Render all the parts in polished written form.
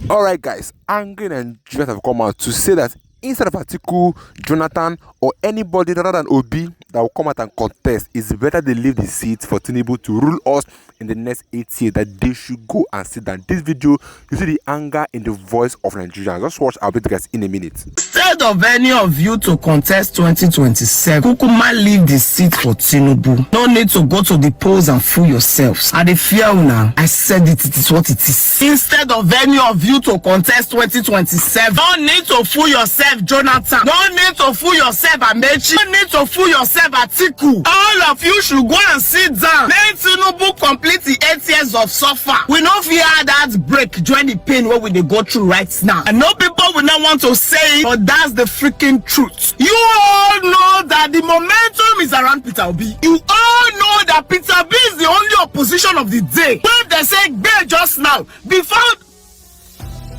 Alright guys, angry Nigerians have come out to say that instead of Atiku, Jonathan or anybody rather than Obi that will come out and contest, it's better they leave the seat for Tinubu to rule us in the next 8 years, that they should go and sit down. This video, you see the anger in the voice of Nigerians. Just watch, I'll be with you guys in a minute. Instead of any of you to contest 2027, Kukuma leave the seat for Tinubu. No need to go to the polls and fool yourselves. I dey fear now. I said it is what it is. Instead of any of you to contest 2027, no need to fool yourself, Jonathan. No need to fool yourself, Amechi. No need to fool yourself, Atiku. All of you should go and sit down. Let Tinubu complete the 8 years of suffer. We no fear that break join the pain what we dey go through right now. I know people will not want to say it, but that's the freaking truth. You all know that the momentum is around Peter Obi. You all know that Peter Obi is the only opposition of the day. When they say "Gbe" just now, before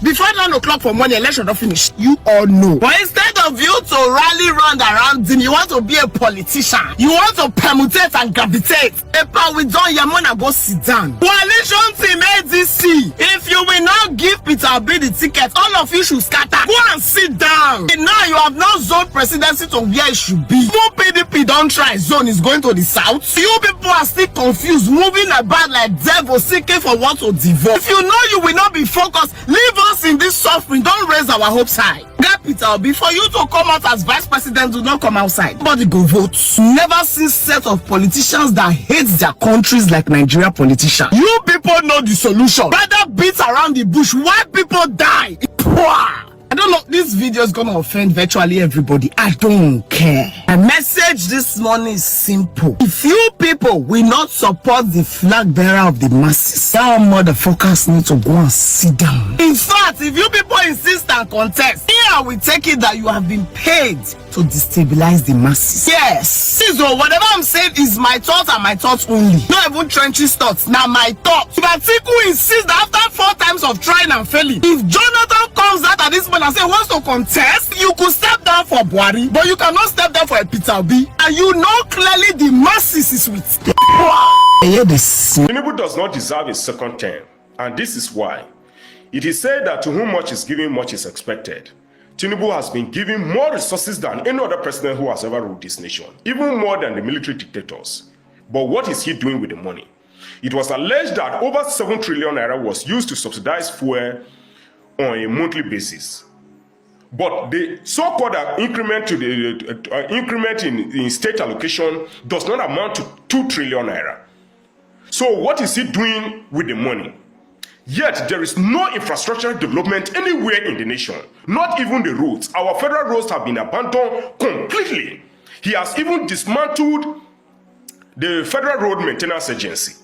9 o'clock for morning, election don't finish. You all know. But instead of you to rally round around him, you want to be a politician. You want to permutate and gravitate. Epa, we done Yamona, go sit down. Coalition team ADC. If you will not give Peter Obi the ticket, all of you should scatter. Go and sit down. And now you have no zone presidency to where it should be. No PDP don't try. Zone is going to the south. You people are still confused, moving about like devil, seeking for what to devote. If you know you will not be focused, leave us in this suffering. Don't raise our hopes high. Get Peter Obi. For you to come out as vice president, do not come outside. Nobody go vote. Never seen set of politicians that hate their countries like Nigeria politicians. You people know the solution. Rather beat around the bush. Why people die? I don't know, this video is gonna offend virtually everybody. I don't care. My message this morning is simple. If you people will not support the flag bearer of the masses, our motherfuckers need to go and sit down. In fact, if you people insist and contest, here we take it that you have been paid to destabilize the masses. Yes. So whatever I'm saying is my thoughts and my thoughts only. Not even trenches thoughts. Now my thoughts. If Atiku insists that after 4 times of trying and failing, if Jonathan comes out at this point and say wants to contest, you could step down for Buhari, but you cannot step down for a Peter Obi. And you know clearly the masses is with. Tinubu does not deserve a second term, and this is why. It is said that to whom much is given, much is expected. Tinubu has been given more resources than any other president who has ever ruled this nation, even more than the military dictators. But what is he doing with the money? It was alleged that over 7 trillion naira was used to subsidize fuel on a monthly basis. But the so-called increment to the increment in state allocation does not amount to 2 trillion naira. So what is he doing with the money? Yet there is no infrastructure development anywhere in the nation, not even the roads. Our federal roads have been abandoned completely. He has even dismantled the Federal Road Maintenance Agency.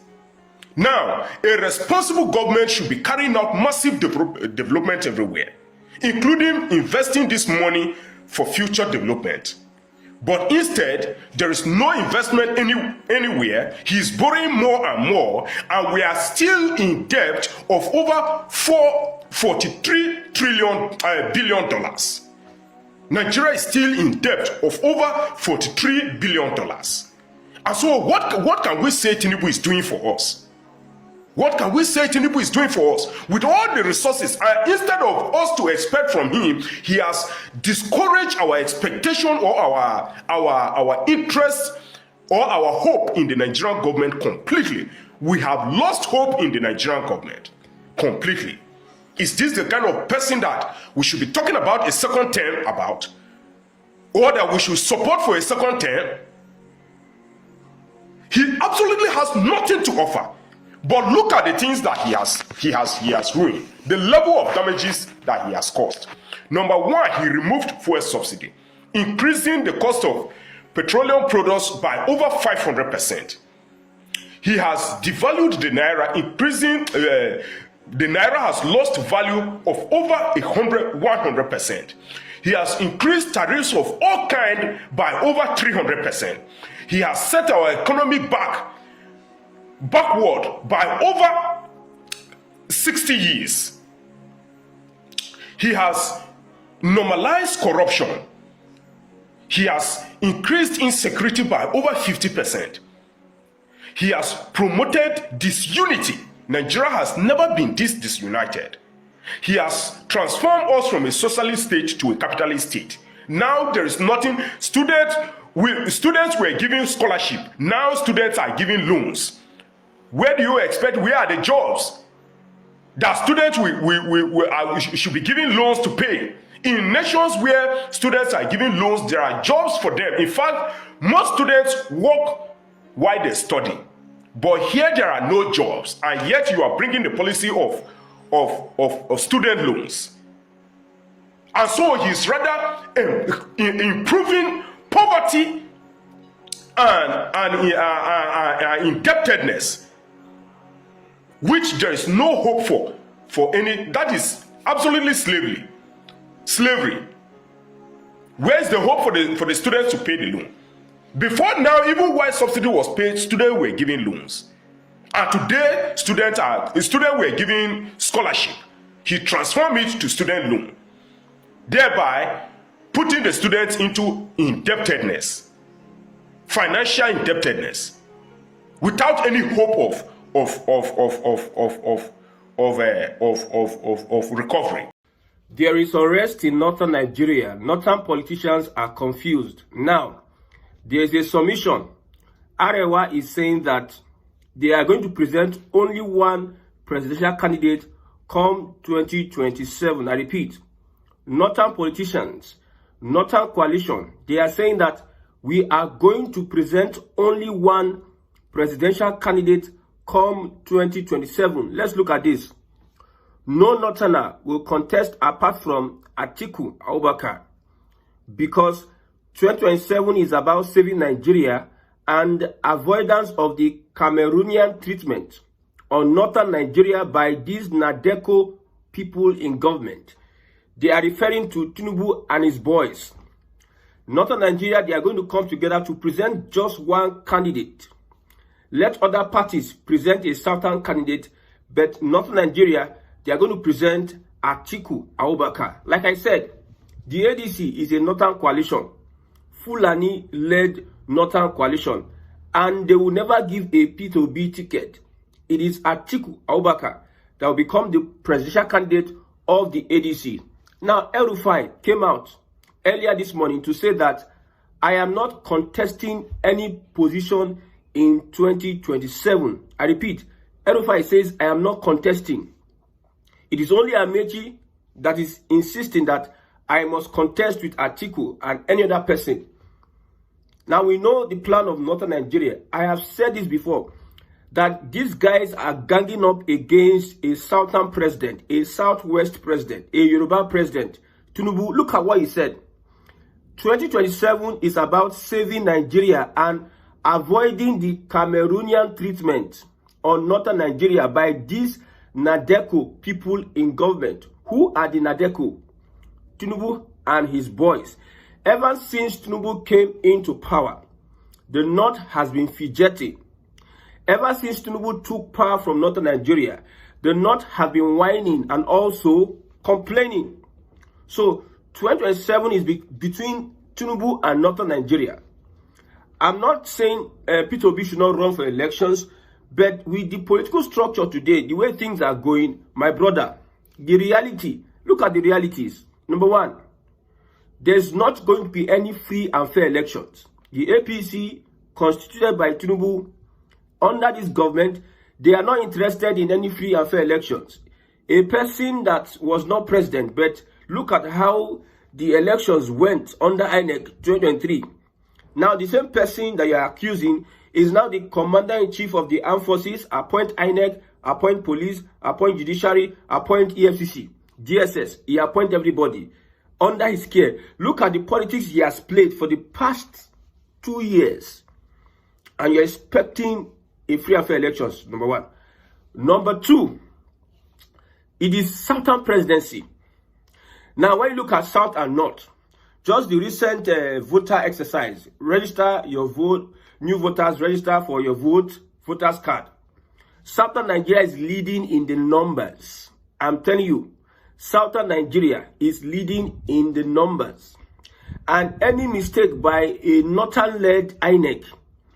Now, a responsible government should be carrying out massive development everywhere, including investing this money for future development. But instead, there is no investment anywhere. He is borrowing more and more, and we are still in debt of over $43 billion. Nigeria is still in debt of over $43 billion. And so what can we say Tinubu is doing for us? What can we say Tinubu is doing for us? With all the resources, instead of us to expect from him, he has discouraged our expectation or our interest or our hope in the Nigerian government completely. We have lost hope in the Nigerian government completely. Is this the kind of person that we should be talking about a second term about? Or that we should support for a second term? He absolutely has nothing to offer. But look at the things that he has ruined, the level of damages that he has caused. Number one, he removed fuel subsidy, increasing the cost of petroleum products by over 500%. He has devalued the naira, increasing the naira has lost value of over 100%. He has increased tariffs of all kinds by over 300%. He has set our economy backward by over 60 years. He has normalized corruption. He has increased insecurity by over 50%. He has promoted disunity. Nigeria has never been this disunited. He has transformed us from a socialist state to a capitalist state. Now there is nothing. Students were giving scholarship. Now students are giving loans. Where do you expect? Where are the jobs that students should be giving loans to pay? In nations where students are giving loans, there are jobs for them. In fact, most students work while they study. But here there are no jobs, and yet you are bringing the policy of student loans. And so he's rather improving poverty and indebtedness, which there is no hope for any. That is absolutely slavery. Where's the hope for the students to pay the loan? Before now, even while subsidy was paid, students were giving loans. And today, students were giving scholarship. He transformed it to student loan, thereby putting the students into indebtedness, financial indebtedness, without any hope of recovery. There is unrest in northern Nigeria. Northern politicians are confused. Now, there is a submission. Arewa is saying that they are going to present only one presidential candidate come 2027. I repeat, northern politicians, northern coalition, they are saying that we are going to present only one presidential candidate come 2027. Let's look at this. No northerner will contest apart from Atiku Abubakar, because 2027 is about saving Nigeria and avoidance of the Cameroonian treatment on northern Nigeria by these Nadeko people in government. They are referring to Tinubu and his boys. Northern Nigeria, they are going to come together to present just one candidate. Let other parties present a southern candidate, but northern Nigeria, they are going to present Atiku Abubakar. Like I said, the ADC is a northern coalition, Fulani-led northern coalition, and they will never give a P2B ticket. It is Atiku Abubakar that will become the presidential candidate of the ADC. Now, Rufai came out earlier this morning to say that I am not contesting any position in 2027. I repeat, Rufai says I am not contesting. It is only Amechi that is insisting that I must contest with Atiku and any other person. Now we know the plan of northern Nigeria. I have said this before, that these guys are ganging up against a southern president, a southwest president, a Yoruba president. Tinubu, look at what he said. 2027 is about saving Nigeria and avoiding the Cameroonian treatment on northern Nigeria by these Nadeko people in government. Who are the Nadeko? Tinubu and his boys. Ever since Tinubu came into power, the north has been fidgeting. Ever since Tinubu took power from northern Nigeria, the north has been whining and also complaining. So 2027 is between Tinubu and northern Nigeria. I'm not saying Peter Obi should not run for elections, but with the political structure today, the way things are going, my brother, the reality, look at the realities. Number one, there's not going to be any free and fair elections. The APC, constituted by Tinubu, under this government, they are not interested in any free and fair elections. A person that was not president, but look at how the elections went under INEC 2023. Now, the same person that you are accusing is now the commander-in-chief of the armed forces, appoint INEC, appoint police, appoint judiciary, appoint EFCC, DSS. He appoint everybody under his care. Look at the politics he has played for the past 2 years. And you're expecting a free and fair elections, number one. Number two, it is Southern presidency. Now, when you look at South and North, just the recent voter exercise, register your vote, new voters register for your voters card. Southern Nigeria is leading in the numbers. I'm telling you, Southern Nigeria is leading in the numbers. And any mistake by a Northern-led INEC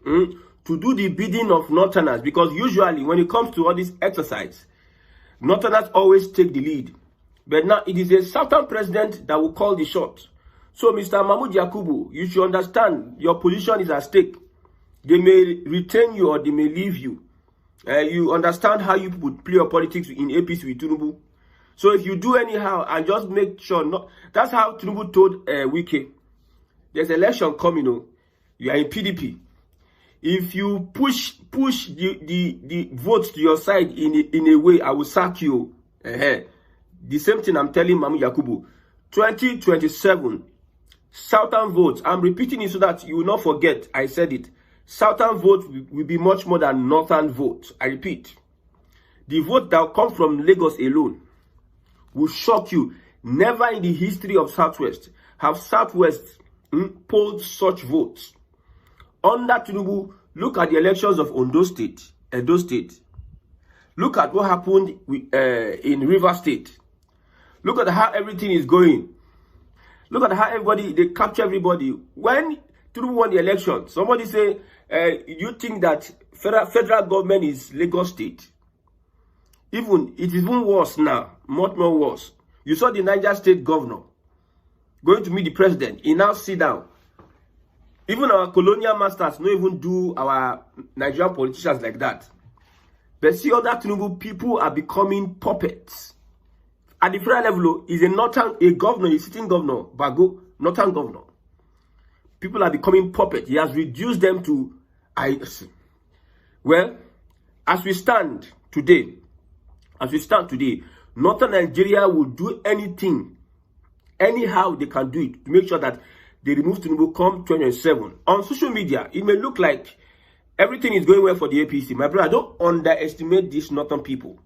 to do the bidding of Northerners, because usually when it comes to all this exercise, Northerners always take the lead. But now it is a southern president that will call the shot. So, Mr. Mahmoud Yakubu, you should understand your position is at stake. They may retain you or they may leave you. You understand how you would play your politics in APC with Tinubu. So if you do anyhow and just make sure not, that's how Tinubu told Wike. There's election coming, you are in PDP. If you push the votes to your side in a way, I will sack you. The same thing I'm telling Mahmoud Yakubu. 2027, Southern votes. I'm repeating it so that you will not forget I said it. Southern vote will be much more than Northern vote. I repeat. The vote that will come from Lagos alone will shock you. Never in the history of Southwest have Southwest polled such votes. Under Tinubu, look at the elections of Ondo State, Edo State. Look at what happened in River State. Look at how everything is going. Look at how they capture everybody. When Tinubu won the election, somebody say, you think that federal government is Lagos State? It is even worse now, much more worse. You saw the Niger State governor going to meet the president. He now sit down. Even our colonial masters don't even do our Nigerian politicians like that. But see, under Tinubu, people are becoming puppets. At the federal level, is a governor, a sitting governor, Bago, northern governor. People are becoming puppets. He has reduced them to well, as we stand today, northern Nigeria will do anything, anyhow they can do it to make sure that they remove Tinubu come 2027. On social media, it may look like everything is going well for the APC. My brother, don't underestimate these northern people.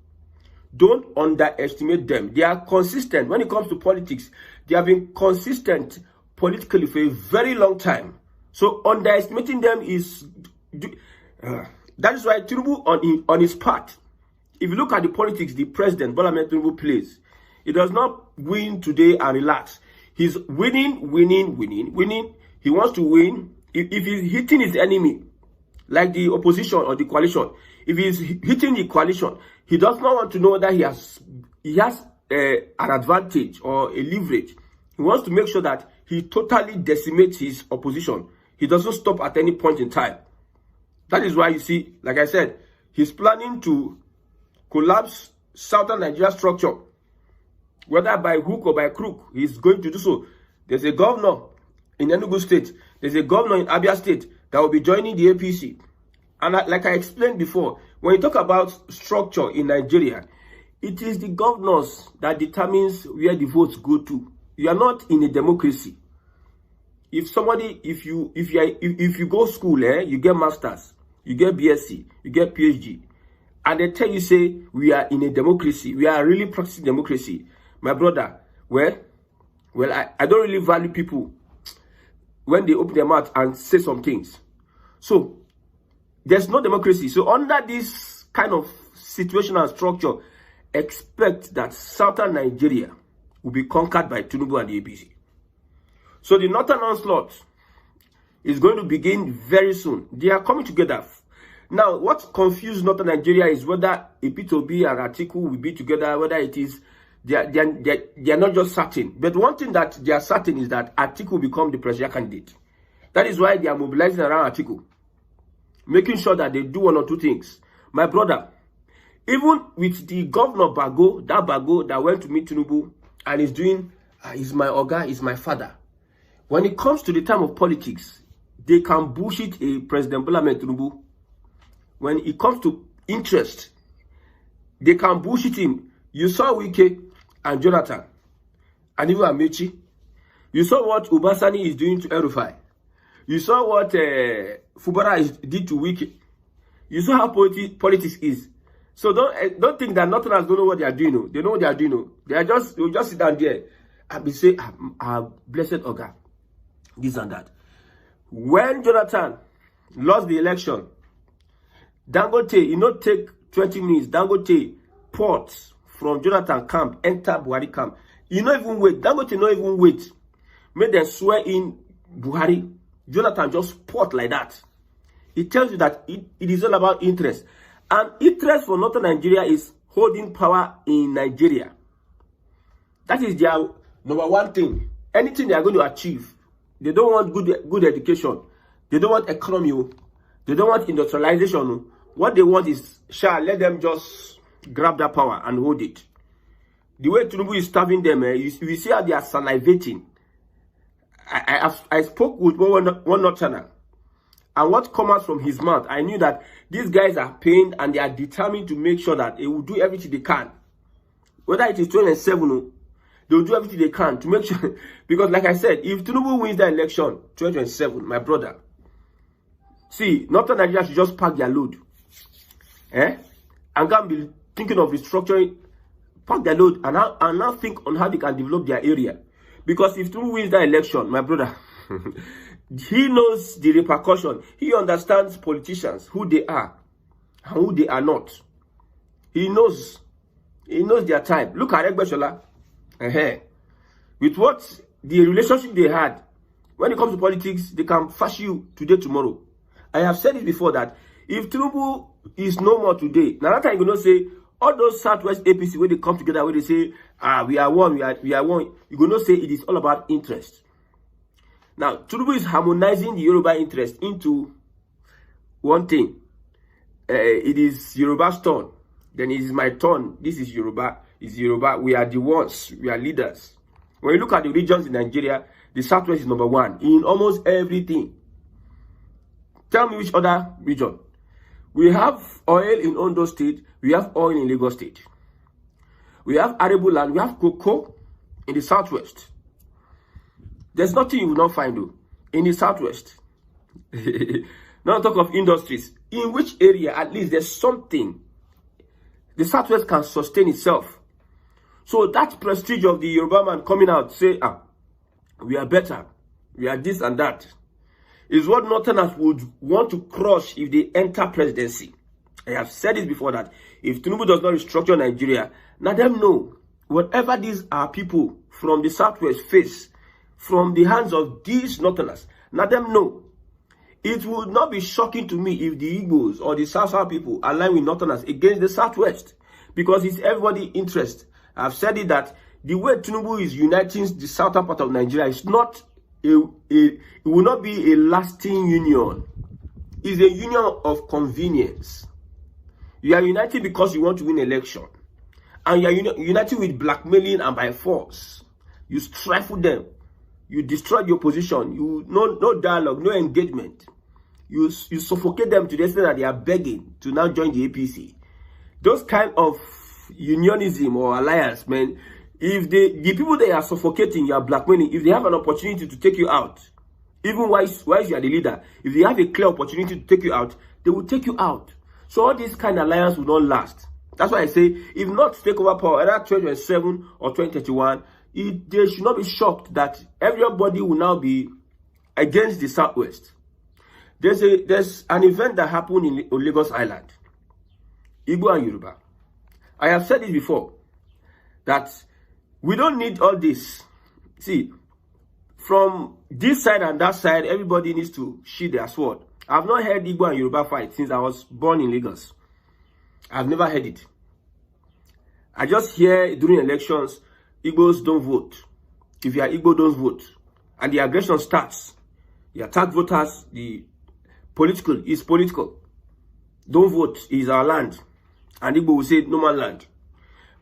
Don't underestimate them. They are consistent when it comes to politics. They have been consistent politically for a very long time. So underestimating them is that is why Tinubu on his part. If you look at the politics the president Bola Ahmed Tinubu plays, he does not win today and relax. He's winning. He wants to win. If he's hitting his enemy, like the opposition or the coalition, if he's hitting the coalition, he does not want to know that he has an advantage or a leverage. He wants to make sure that he totally decimates his opposition. He doesn't stop at any point in time. That is why you see, like I said, he's planning to collapse Southern Nigeria structure. Whether by hook or by crook, he's going to do so. There's a governor in Enugu State. There's a governor in Abia State that will be joining the APC. And like I explained before, when you talk about structure in Nigeria, it is the governors that determines where the votes go to. You are not in a democracy. If you go school, you get masters, you get BSc, you get PhD, and they tell you, say, we are in a democracy, we are really practicing democracy. My brother, well, I don't really value people when they open their mouth and say some things. So, there's no democracy. So, under this kind of situation and structure, expect that Southern Nigeria will be conquered by Tinubu and the APC. So, the Northern onslaught is going to begin very soon. They are coming together. Now, what confused Northern Nigeria is whether Epitobi and Atiku will be together, whether it is, they are not just certain. But one thing that they are certain is that Atiku will become the presidential candidate. That is why they are mobilizing around Atiku, making sure that they do one or two things. My brother, even with the governor Bago that went to meet Tinubu and is doing, is my Oga, is my father. When it comes to the time of politics, they can bullshit a President Bola Ahmed Tinubu. When it comes to interest, they can bullshit him. You saw Wike and Jonathan, and even Amechi. You saw what Ubasani is doing to Rufai. You saw what Fubara did to Wike. You saw how politics is. So don't think that nothing else don't know what they are doing. No. They know what they are doing. No. They will just sit down there and be say, blessed Oga, this and that. When Jonathan lost the election, Dangote, take 20 minutes. Dangote ports from Jonathan camp, enter Buhari camp. Not even wait. Dangote not even wait. Make them swear in Buhari. Jonathan just port like that. It tells you that it is all about interest. And interest for Northern Nigeria is holding power in Nigeria. That is their number one thing. Anything they are going to achieve, they don't want good education. They don't want economy. They don't want industrialization. What they want is, let them just grab that power and hold it. The way Tinubu is starving them, you see how they are salivating. I spoke with one Northerner, and what comes out from his mouth, I knew that these guys are pained and they are determined to make sure that they will do everything they can. Whether it is 2027, they will do everything they can to make sure. Because like I said, if Tinubu wins the election, 2027, my brother, see, Northern Nigeria should just pack their load. And can't be thinking of restructuring, pack their load, and now think on how they can develop their area. Because if Tinubu wins the election, my brother, he knows the repercussion. He understands politicians, who they are and who they are not. He knows their type. Look at Egbeshola. With what the relationship they had, when it comes to politics, they can fash you today, tomorrow. I have said it before that if Tinubu is no more today, now that time you're going to say, all those Southwest APC, where they come together, where they say, we are one, we are one, you're going to say it is all about interest. Now, Tinubu is harmonizing the Yoruba interest into one thing. It is Yoruba's turn. Then it is my turn. This is Yoruba. It's Yoruba. We are the ones. We are leaders. When you look at the regions in Nigeria, the Southwest is number one in almost everything. Tell me which other region. We have oil in Ondo State. We have oil in Lagos State. We have arable land. We have cocoa in the Southwest. There's nothing you will not find though in the Southwest. Now talk of industries. In which area at least there's something the Southwest can sustain itself. So that prestige of the Yoruba man coming out, say, we are better, we are this and that, is what Northerners would want to crush if they enter presidency. I have said it before that if Tinubu does not restructure Nigeria, let them know whatever these are people from the Southwest face from the hands of these Northerners, let them know. It would not be shocking to me if the Igbos or the South people align with Northerners against the Southwest, because it's everybody's interest. I've said it that the way Tinubu is uniting the southern part of Nigeria is not it will not be a lasting union. It's a union of convenience. You are united because you want to win election, and you are united with blackmailing and by force. You stifle them. You destroy the opposition. You no dialogue, no engagement. You suffocate them to the extent that they are begging to now join the APC. Those kind of unionism or alliance, man. If the people they are suffocating, you are blackmailing. If they have an opportunity to take you out, even while you are the leader, if they have a clear opportunity to take you out, they will take you out. So all this kind of alliance will not last. That's why I say, if not to take over power, either 2027 or 2031, they should not be shocked that everybody will now be against the Southwest. There's an event that happened in Lagos Island, Igbo and Yoruba. I have said it before that we don't need all this. See, from this side and that side, everybody needs to sheath their sword. I've not heard Igbo and Yoruba fight since I was born in Lagos. I've never heard it. I just hear during elections, Igbos don't vote. If you are Igbo, don't vote. And the aggression starts. You attack voters. The political is political. Don't vote. It is our land. And Igbo will say, no man land.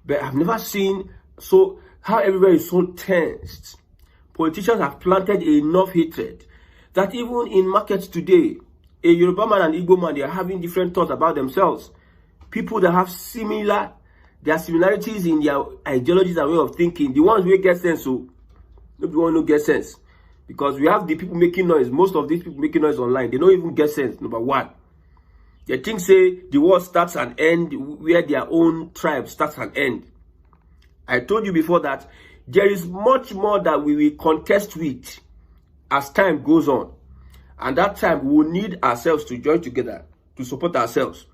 But I've never seen how everybody is so tensed. Politicians have planted enough hatred that even in markets today, a Yoruba man and Igbo man, they are having different thoughts about themselves. People that have similarities in their ideologies and way of thinking. The ones who get sense, so nobody who get sense. Because we have the people making noise. Most of these people making noise online, they don't even get sense, number one. They think, say, the war starts and ends where their own tribe starts and ends. I told you before that there is much more that we will contest with as time goes on. And that time we will need ourselves to join together to support ourselves.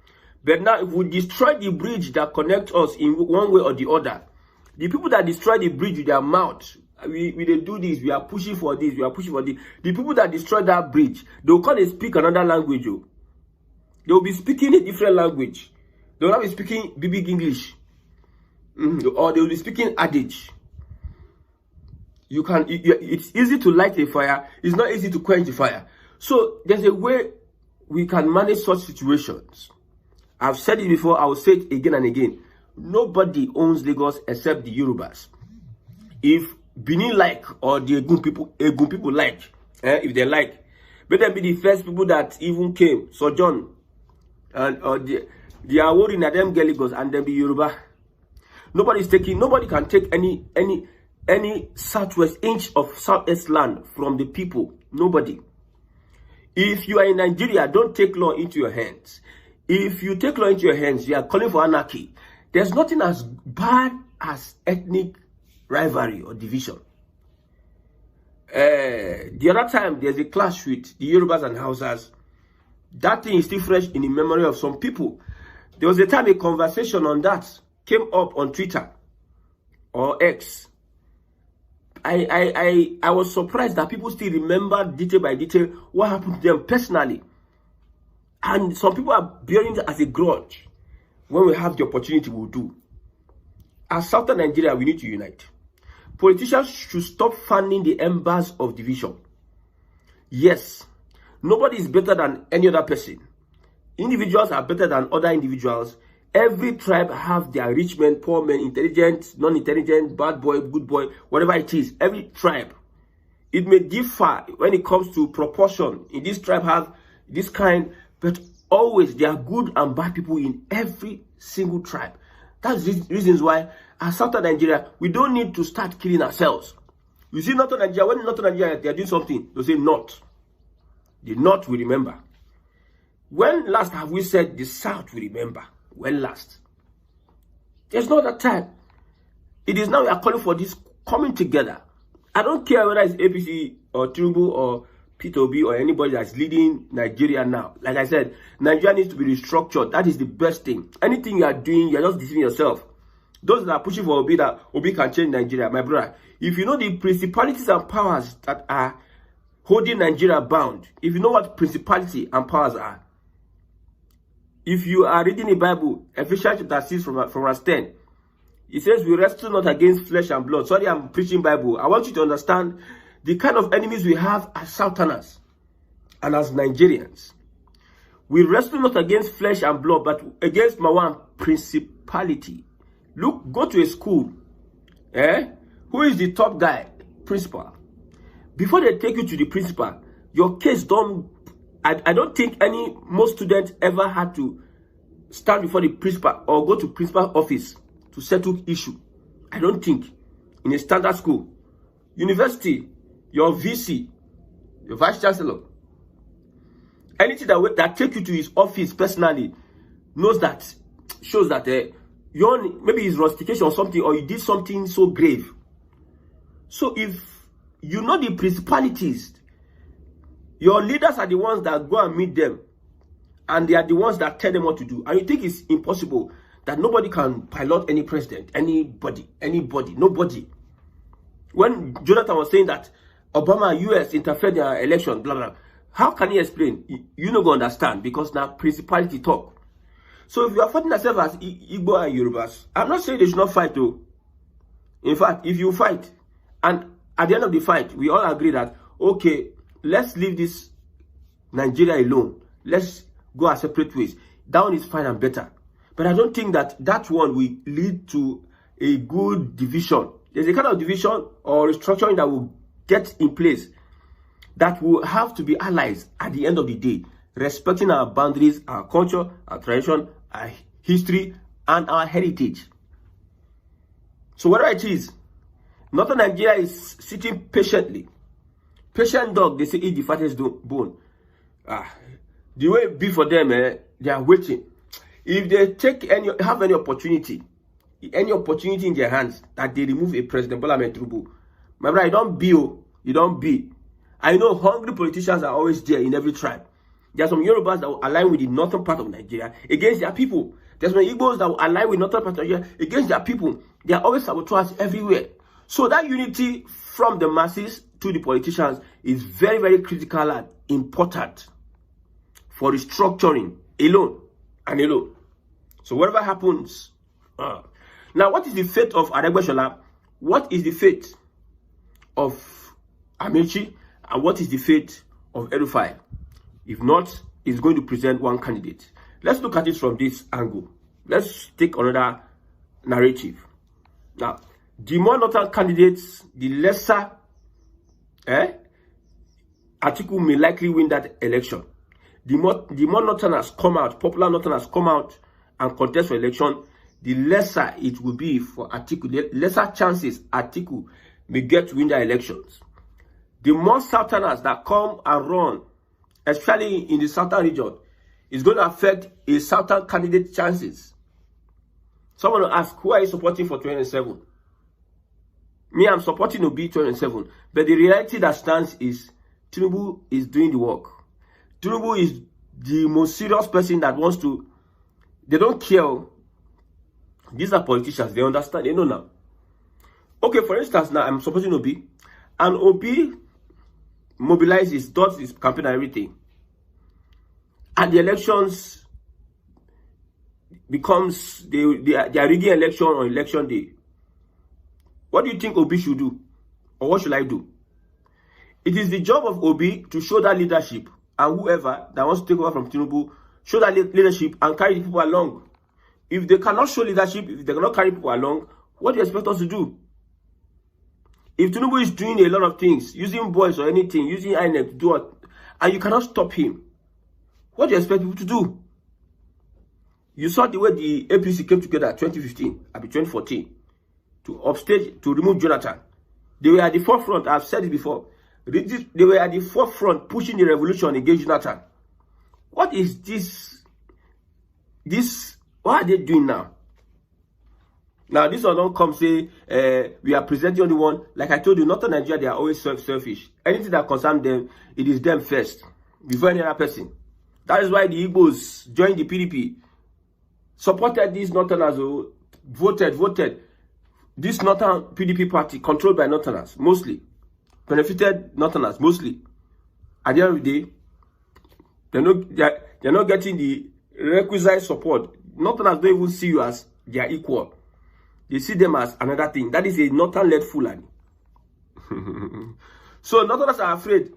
But now if we destroy the bridge that connects us in one way or the other, the people that destroy the bridge with their mouth, we they do this, we are pushing for this, we are pushing for this. The people that destroy that bridge, they will come and speak another language. They will be speaking a different language. They will not be speaking big English. Or they will be speaking adage. it's easy to light a fire. It's not easy to quench the fire. So there's a way we can manage such situations. I've said it before. I will say it again and again. Nobody owns Lagos except the Yorubas. If Benin like, or the Egun people like, if they like, better be the first people that even came. So John and they are worried that them get Lagos and then be Yoruba. Nobody can take any southwest inch of southwest land from the people. Nobody. If you are in Nigeria, don't take law into your hands. If you take law into your hands, you are calling for anarchy. There's nothing as bad as ethnic rivalry or division. The other time, there's a clash with the Yorubas and Hausas. That thing is still fresh in the memory of some people. There was a time a conversation on that came up on Twitter or X. I was surprised that people still remember detail by detail what happened to them personally. And some people are bearing it as a grudge. When we have the opportunity, we'll do. As Southern Nigeria, we need to unite. Politicians should stop fanning the embers of division. Yes, nobody is better than any other person. Individuals are better than other individuals. Every tribe have their rich men, poor men, intelligent, non-intelligent, bad boy, good boy, whatever it is. Every tribe. It may differ when it comes to proportion. In this tribe have this kind, but always there are good and bad people in every single tribe. That's the reasons why as Southern Nigeria, we don't need to start killing ourselves. You see, Northern Nigeria, when Northern Nigeria they are doing something, they say North. The North will remember. When last have we said the South will remember? When last? There's no other time. It is now we are calling for this coming together. I don't care whether it's APC or Tinubu or P2B or anybody that's leading Nigeria now. Like I said, Nigeria needs to be restructured. That is the best thing. Anything you are doing, you're just deceiving yourself. Those that are pushing for Obi, that Obi can change Nigeria, my brother. If you know the principalities and powers that are holding Nigeria bound, if you know what principality and powers are, if you are reading the Bible, Ephesians chapter 6 from verse 10, it says, we wrestle not against flesh and blood. Sorry, I'm preaching Bible. I want you to understand the kind of enemies we have as Southerners and as Nigerians. We wrestle not against flesh and blood, but against my one principality. Look, go to a school. Who is the top guy? Principal. Before they take you to the principal, your case don't... I don't think most students ever had to stand before the principal or go to principal office to settle issue. I don't think. In a standard school, university, your VC, your vice chancellor, anything that take you to his office personally shows that maybe it's rustication or something, or you did something so grave. So if you know the principalities, your leaders are the ones that go and meet them, and they are the ones that tell them what to do. And you think it's impossible that nobody can pilot any president, anybody, nobody. When Jonathan was saying that Obama, US interfered in their election, blah, blah, how can he explain? You not going to understand, because now principality talk. So if you are fighting yourself as Igbo and Yorubas, I'm not saying they should not fight though. In fact, if you fight, and at the end of the fight, we all agree that, okay, let's leave this Nigeria alone. Let's go our separate ways. That one is fine and better. But I don't think that one will lead to a good division. There's a kind of division or restructuring that will get in place that will have to be allies at the end of the day, respecting our boundaries, our culture, our tradition, our history, and our heritage. So whatever it is, Northern Nigeria is sitting patiently. Patient dog, they say, eat the fattest bone. The way it be for them, they are waiting. If they have any opportunity in their hands that they remove a president, Bola Ahmed Tinubu, my brother, you don't be. I know hungry politicians are always there in every tribe. There are some Yorubas that will align with the northern part of Nigeria against their people. There's some Igbos that will align with northern part of Nigeria against their people. They are always saboteurs everywhere. So that unity from the masses to the politicians is very, very critical and important for restructuring alone and alone. So whatever happens, now what is the fate of Aregbesola? What is the fate of Amechi, and what is the fate of Rufai? If not, he's going to present one candidate. Let's look at it from this angle. Let's take another narrative. Now, the more northern candidates, the lesser Atiku may likely win that election. The more northerners come out, popular northerners come out and contest for election, the lesser it will be for Atiku, the lesser chances Atiku may get to win the elections. The more southerners that come and run, especially in the southern region, is going to affect a southern candidate chances. Someone will ask, who are you supporting for 2027? Me, I'm supporting Obi 2027. But the reality that stands is Tinubu is doing the work. Tinubu is the most serious person that wants to. They don't care. These are politicians. They understand. They know now. Okay, for instance, now I'm supporting Obi. And Obi mobilizes, does his campaign and everything. And the elections becomes, they are rigging election on election day. What do you think Obi should do? Or what should I do? It is the job of Obi to show that leadership, and whoever that wants to take over from Tinubu, show that leadership and carry the people along. If they cannot show leadership, if they cannot carry people along, what do you expect us to do? If Tinubu is doing a lot of things, using boys or anything, using INEC to do it, and you cannot stop him, what do you expect people to do? You saw the way the APC came together 2015, I mean 2014, to upstage, to remove Jonathan. They were at the forefront, I've said it before. They were at the forefront pushing the revolution against Jonathan. What is this? What are they doing now? Now, this one don't come say, we are presenting only one. Like I told you, Northern Nigeria, they are always selfish. Anything that concerns them, it is them first, before any other person. That is why the Igbos joined the PDP, supported these Northerners, voted. This Northern PDP party, controlled by Northerners, mostly, benefited Northerners, mostly. At the end of the day, they're not getting the requisite support. Northerners don't even see you as their equal. They see them as another thing. That is a Northern-led Fulani. So Northerners are afraid,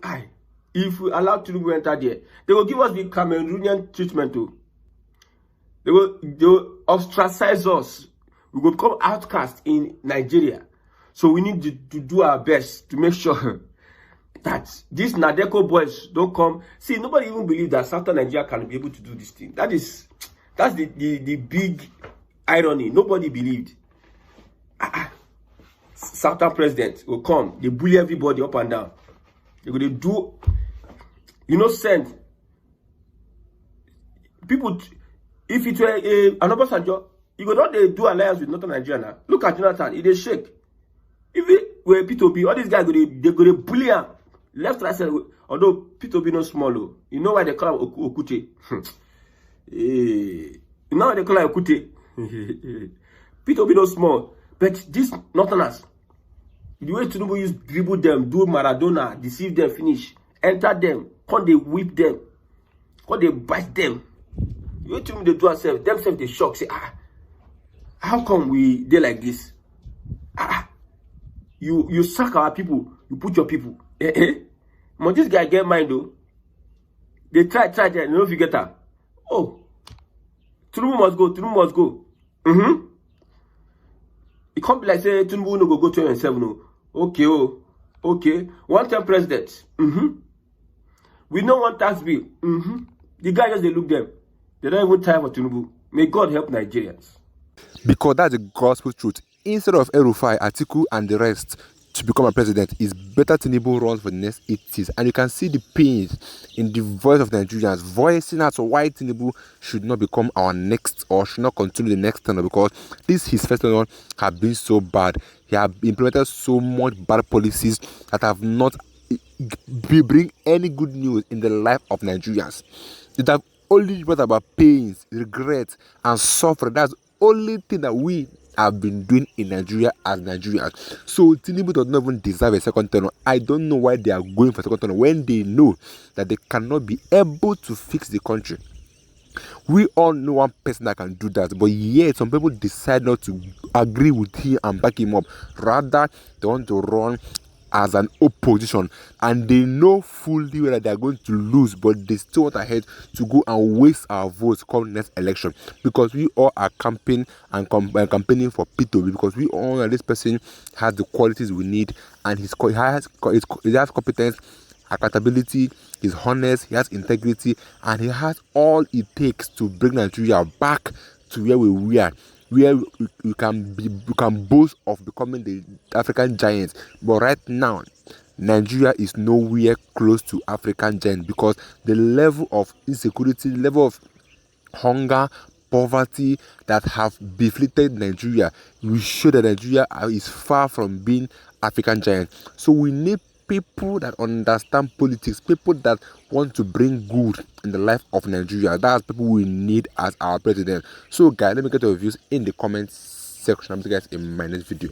if we allow Tinubu to enter there, they will give us the Cameroonian treatment too. They will ostracize us. We will become outcast in Nigeria. So we need to do our best to make sure that these Nadeko boys don't come. See, nobody even believes that Southern Nigeria can be able to do this thing. That's the big irony. Nobody believed. Southern president will come. They bully everybody up and down. They're going to do, send people. If it were an Obasanjo, you go not do alliance with Northern Nigeria now. Look at Jonathan, he dey shake. If it were P2B, all these guys they go to bully him. Left, right, center. Although P2B no small, you know why they call him Okute? You know why they call him Okute? P2B no small. But these Northerners, the way Tinubu use dribble them, do Maradona, deceive them, finish, enter them, come they whip them, come they bite them. The way Tinubu they do themselves they shock, say, how come we dey like this? You sack our people, you put your people. But this guy get mind though. They try, they don't forget her. Oh, Tinubu must go. It can't be like say Tinubu no go 2027. No. Okay. One-term president. We know one tax bill. The guy just they look them. They don't even try for Tinubu. May God help Nigerians. Because that's the gospel truth. Instead of Rufai, Atiku, and the rest to become a president, it's better Tinubu runs for the next 8 years. And you can see the pains in the voice of Nigerians voicing out why Tinubu should not become our next or should not continue the next tenure, because his first tenure have been so bad. He have implemented so much bad policies that have not bring any good news in the life of Nigerians. It have only brought about pains, regrets, and suffering. That's the only thing that we have been doing in Nigeria as Nigerians. So Tinubu does not even deserve a second tenure. I don't know why they are going for a second tenure when they know that they cannot be able to fix the country. We all know one person that can do that, but yet some people decide not to agree with him and back him up. Rather, they want to run as an opposition, and they know fully well that they are going to lose, but they still want ahead to go and waste our votes come next election, because we all are campaigning and campaigning for P2B, because we all know that this person has the qualities we need, and he has competence, accountability, he's honest, he has integrity, and he has all it takes to bring Nigeria back to where we were, where we can boast of becoming the African giants. But right now, Nigeria is nowhere close to African giant, because the level of insecurity, level of hunger, poverty that have befitted Nigeria, we show that Nigeria is far from being African giant. So we need people that understand politics, people that want to bring good in the life of Nigeria. That's people we need as our president. So guys, let me get your views in the comments section. I'll see you guys in my next video.